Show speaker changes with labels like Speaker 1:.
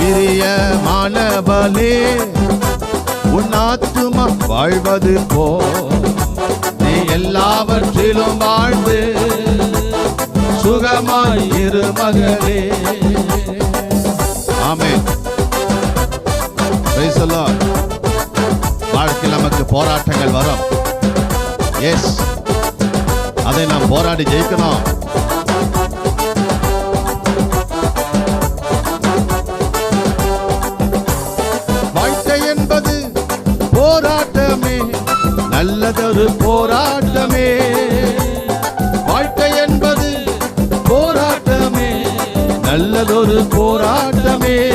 Speaker 1: பிரியமானவளே, உன் ஆத்துமா வாழ்வது போ, நீ எல்லாவற்றிலும் வாழ்ந்து சுகமாய் இரு மகளே. ஆமென். Praise the lord. வாழ்க்கையில் நமக்கு போராட்டங்கள் வரும். எஸ், அதை நாம் போராடி ஜெயிக்கணும். வாழ்க்கை என்பது போராட்டமே, நல்லதொரு போராட்டமே. வாழ்க்கை என்பது போராட்டமே, நல்லதொரு போராட்டமே.